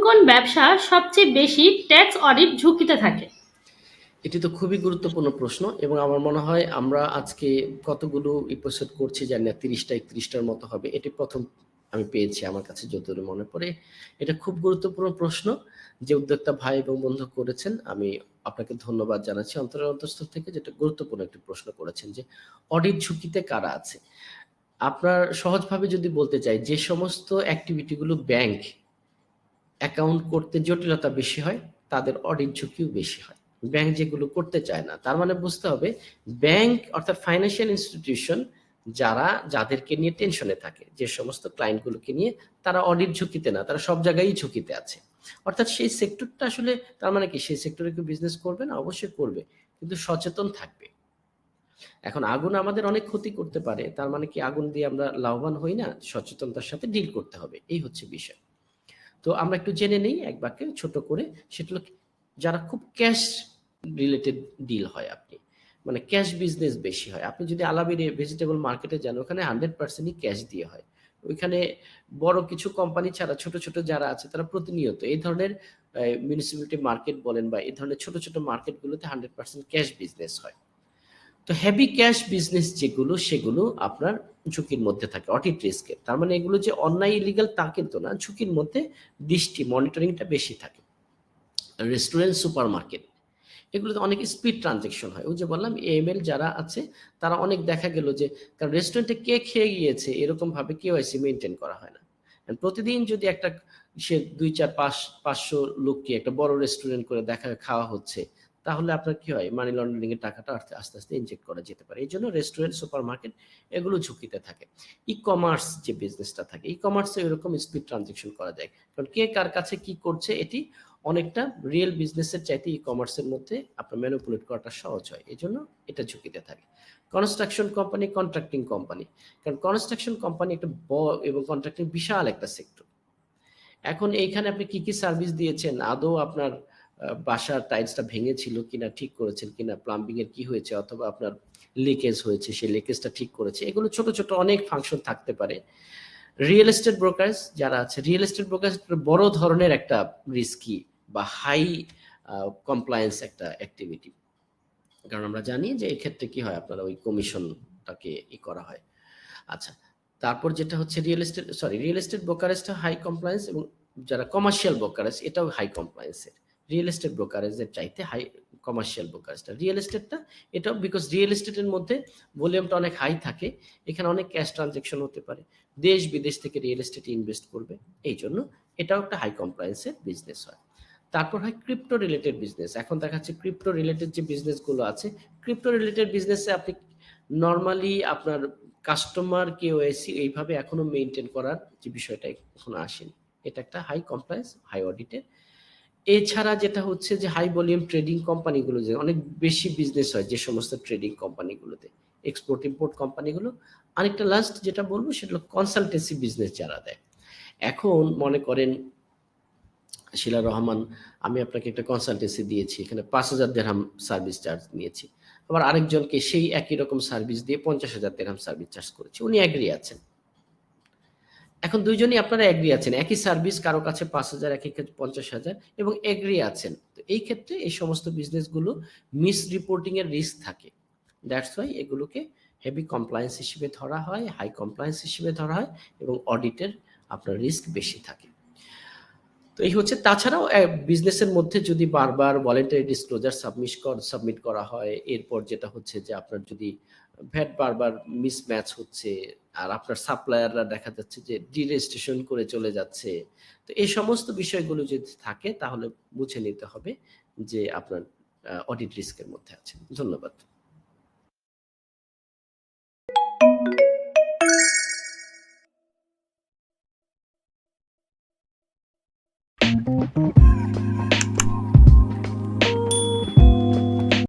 কোন ব্যবসা সবচেয়ে বেশি ট্যাক্স অডিট ঝুঁকিতে থাকে? এটি তো খুবই গুরুত্বপূর্ণ প্রশ্ন এবং আমার মনে হয় আমরা আজকে কতগুলো এপিসোড করছি জানি না, 30টা 31টার মতো হবে। এটি প্রথম আমি পেয়েছি আমার কাছে যতদূর মনে পড়ে। এটা খুব গুরুত্বপূর্ণ প্রশ্ন যে উদ্যোক্তা ভাই এবং বন্ধু করেছেন। আমি আপনাকে ধন্যবাদ জানাচ্ছি অন্তরের অন্তঃস্থল থেকে, যেটা গুরুত্বপূর্ণ একটি প্রশ্ন করেছেন যে অডিট ঝুঁকিতে কারা আছে। আপনার সহজভাবে যদি বলতে চাই, যে সমস্ত অ্যাক্টিভিটি গুলো ব্যাংক অ্যাকাউন্ট করতে জটিলতা বেশি হয়, তাদের অডিট ঝুঁকিও বেশি হয়। ব্যাংক যেগুলো করতে চায় না, তার মানে বুঝতে হবে ব্যাংক অর্থাৎ ফাইন্যান্সিয়াল ইনস্টিটিউশন যাদেরকে নিয়ে টেনশনে থাকে, যে সমস্ত ক্লায়েন্টগুলোকে নিয়ে, তারা অডিট ঝুঁকিতে না, তারা সব জায়গায় ঝুঁকিতে আছে। অর্থাৎ সেই সেক্টরটা আসলে, তার মানে কি সেই সেক্টরে কেউ বিজনেস করবে না? অবশ্যই করবে, কিন্তু সচেতন থাকবে। এখন আগুন আমাদের অনেক ক্ষতি করতে পারে, তার মানে কি আগুন দিয়ে আমরা লাভবান হই না? সচেতনতার সাথে ডিল করতে হবে, এই হচ্ছে বিষয়। তো আমরা একটু জেনে নেই এক বাক্যে ছোট করে। সেটা হলো যারা খুব ক্যাশ রিলেটেড ডিল হয়, আপনি মানে ক্যাশ বিজনেস বেশি হয়। আপনি যদি আলাবির ভেজিটেবল মার্কেটে যান, ওখানে 100%ই ক্যাশ দিয়ে হয়। ওইখানে বড় কিছু কোম্পানি ছাড়া ছোট ছোট যারা আছে তারা প্রতিনিয়ত এই ধরনের মিউনিসিপ্যালিটি মার্কেট বলেন বা এই ধরনের ছোট ছোট মার্কেটগুলোতে 100% ক্যাশ বিজনেস হয়। তো হেভি ক্যাশ বিজনেস যেগুলো, সেগুলো আপনার ঝুঁকির মধ্যে থাকে অডিট রিস্কের। তার মানে এগুলো যে অন্যায় ইলিগাল তা কিন্তু না, ঝুঁকির মধ্যে দৃষ্টি মনিটরিংটা বেশি থাকে। রেস্টুরেন্ট, সুপারমার্কেট, এগুলোতে অনেক স্পিড ট্রানজেকশন হয়। ওই যে বললাম এএমএল যারা আছে তারা অনেক দেখা গেল যে, কারণ রেস্টুরেন্টে কে খেয়ে গিয়েছে এরকম ভাবে কেওয়াইসি মেনটেন করা হয় না। প্রতিদিন যদি একটা সে ২ ৪ ৫ ৫০০ লোককে একটা বড় রেস্টুরেন্ট করে দেখা খাওয়া হচ্ছে, তাহলে আপনার কি হয়, মানি লন্ডারিং এর টাকাটা আস্তে আস্তে ইনজেক্ট করা যেতে পারে। এই জন্য রেস্টুরেন্ট, সুপারমার্কেট এগুলো ঝুঁকিতে থাকে। ই কমার্স যে বিজনেসটা থাকে, ই কমার্সে এরকম স্পিড ট্রানজেকশন করা যায়, কারণ কে কার কাছে কি করছে এটি অনেকটা রিয়েল বিজনেসের চাইতে ই কমার্সের মধ্যে আপনার ম্যানিপুলেট করাটা সহজ হয়। এজন্য এটা ঝুঁকিতে থাকে। কনস্ট্রাকশন কোম্পানি, কন্ট্রাক্টিং কোম্পানি, কারণ কনস্ট্রাকশন কোম্পানি একটা এবং কন্ট্রাক্টিং বিশাল একটা সেক্টর। এখন এইখানে আপনি কি কি সার্ভিস দিয়েছেন, আদৌ আপনার বাসার টাইলসটা ভেঙেছিল কিনা, ঠিক করেছেন কিনা, প্লাম্বিং এর কি হয়েছে, অথবা আপনার লিকেজ হয়েছে, সেই লিকেজটা ঠিক করেছে, এগুলো ছোট ছোট অনেক ফাংশন থাকতে পারে। রিয়েল এস্টেট ব্রোকারেজ যারা আছে, রিয়েল এস্টেট ব্রোকারেজ বড় ধরনের একটা রিস্কি বা হাই কমপ্লায়েন্স একটা অ্যাক্টিভিটি, কারণ আমরা জানি যে এক্ষেত্রে কি হয়, আপনার ওই কমিশনটাকে করা হয়। আচ্ছা, তারপর যেটা হচ্ছে রিয়েল এস্টেট ব্রোকারেজটা হাই কমপ্লায়েন্স, এবং যারা কমার্শিয়াল ব্রোকারেজ এটাও হাই কমপ্লায়েন্সের। রিয়েল এস্টেট ব্রোকারেজের চাইতে হাই কমার্শিয়াল ব্রোকারেজটা, রিয়েল এস্টেটটা এটাও, বিকজ রিয়েল এস্টেটের মধ্যে ভলিউমটা অনেক হাই থাকে, এখানে অনেক ক্যাশ ট্রানজেকশন হতে পারে, দেশ বিদেশ থেকে রিয়েল এস্টেটে ইনভেস্ট করবে, এই জন্য এটাও একটা হাই কমপ্লায়েন্সের বিজনেস হয়। তারপর হয় ক্রিপ্টো রিলেটেড বিজনেস। এখন দেখা যাচ্ছে ক্রিপ্টো রিলেটেড যে বিজনেসগুলো আছে, ক্রিপ্টো রিলেটেড বিজনেসে আপনি নরমালি আপনার কাস্টমার কেওয়াইসি এইভাবে এখনো মেইনটেইন করার যে বিষয়টা এখনো আসেনি। এটা একটা হাই কমপ্লায়েন্স, হাই অডিটের। এছাড়া যেটা হচ্ছে যে হাই ভলিউম ট্রেডিং কোম্পানিগুলো, যে অনেক বেশি বিজনেস হয় যে সমস্ত ট্রেডিং কোম্পানিগুলোতে, এক্সপোর্ট ইম্পোর্ট কোম্পানিগুলো। আরেকটা লাস্ট যেটা বলবো সেটা হলো কনসালটেন্সি বিজনেস যারা দেয়। এখন মনে করেন শিলা রহমান, আমি আপনাকে একটা কনসালটেন্সি দিয়েছি, এখানে ৫,০০০ দিরহাম সার্ভিস চার্জ নিয়েছি। আবার আরেকজনকে সেই একই রকম সার্ভিস দিয়ে ৫০,০০০ দিরহাম সার্ভিস চার্জ করেছি। উনি এগ্রি আছেন। এখন ২ জনই আপনারা এগ্রি আছেন। একই সার্ভিস কারো কাছে ৫,০০০, একেক কাছে ৫০,০০০, এবং এগ্রি আছেন। তো এই ক্ষেত্রে এই সমস্ত বিজনেসগুলো মিস রিপোর্টিং এর রিস্ক থাকে। দ্যাটস হোয়াই এগুলোকে হেভি কমপ্লায়েন্স হিসেবে ধরা হয়, হাই কমপ্লায়েন্স হিসেবে ধরা হয়, এবং অডিটের আপনার রিস্ক বেশি থাকে। তো এই হচ্ছে, তাছাড়াও বিজনেসের মধ্যে যদি বারবার ভলেন্টারি ডিসক্লোজার সাবমিট করা হয়, এরপর যেটা হচ্ছে যে আপনার যদি ভ্যাট বারবার মিসম্যাচ হচ্ছে, আর আপনার সাপ্লায়াররা দেখা যাচ্ছে যে ডিরেজিস্ট্রেশন করে চলে যাচ্ছে, তো এই সমস্ত বিষয়গুলো যদি থাকে তাহলে বুঝে নিতে হবে যে আপনার অডিট রিস্কের মধ্যে আছেন। ধন্যবাদ।